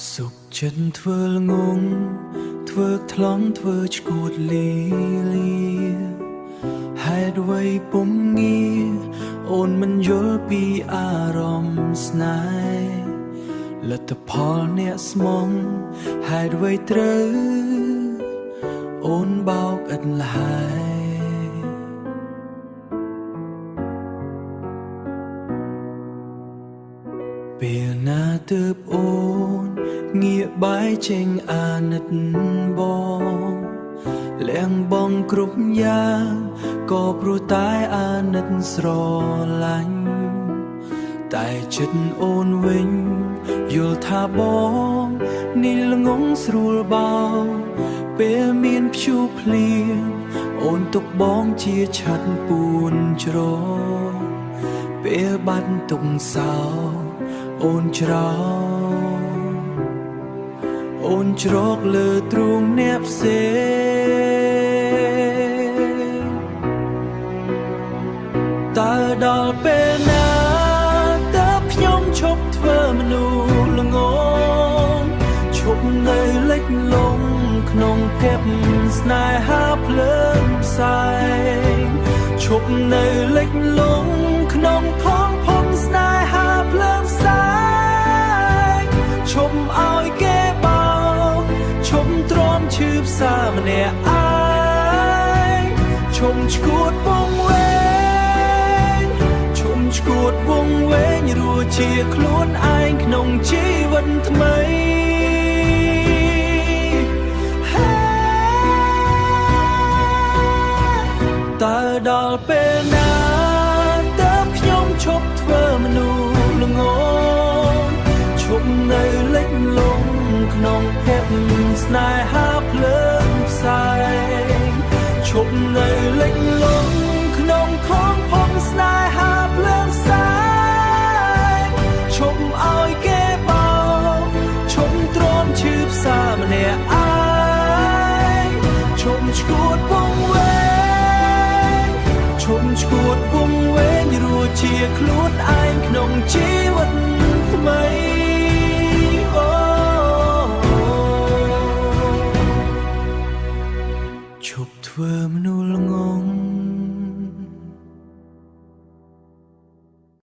សុខចិត្តធ្វើល្ងងធ្វើថ្លង់ធ្វើឈួតលីលាហេតុអ្វីពុំងាអូនមិនយល់ពីអារម្មណ៍ស្នេហ៍លទ្ធផលអ្នកស្មងហេតុអ្វីត្រូវអូនបោកឥតលហើយពេលណាទើបអូនងាកបែរចេញអាណិតបងលះបង់គ្រប់យ៉ាងក៏ព្រោះតែអាណិតស្រឡាញ់តែចិត្តអូនវិញយល់ថាបងនេះល្ងងស្រួលបោពេលមានព្យុះភ្លៀងអូនទុកបងជាឆាត់ពួនជ្រងពេលបាត់ទុកសោអូនច្រោអូនច្រកលើទ្រូងអ្នកផ្សេងតើដល់ពេលណាតើខ្ញុំឈប់ធ្វើមនុស្សល្ងងឈប់នៅលិចលង់ក្នុងភពស្នេហាភ្លើងផ្សែងឈប់នៅលិចលង់ក្នុងផងភពស្នេហាភ្លើងផ្សែងឈប់ឲ្យគេបោកឈប់ទ្រាំឈឺផ្សាម្នាក់ឯងឈប់ឈួតវងវែងឈប់ឈួតវងវែងរស់ជាខ្លួនឯងក្នុងជីវិតថ្មីតើដល់ពេលណាតើខ្ញុំឈប់ធ្វើមនុស្សល្ងងឈប់នៅលិចលង់ក្នុងភពស្នេហាភ្លើងផ្សែងឈប់នៅលិចលង់ក្នុងផងភពស្នេហាភ្លើងផ្សែងឈប់ឲ្យគេបោកឈប់ទ្រាំឈឺផ្សាម្នាក់ឯងឈប់ឈួតវងវែងឈប់ឈួតវងវែងរស់ជាខ្លួនឯង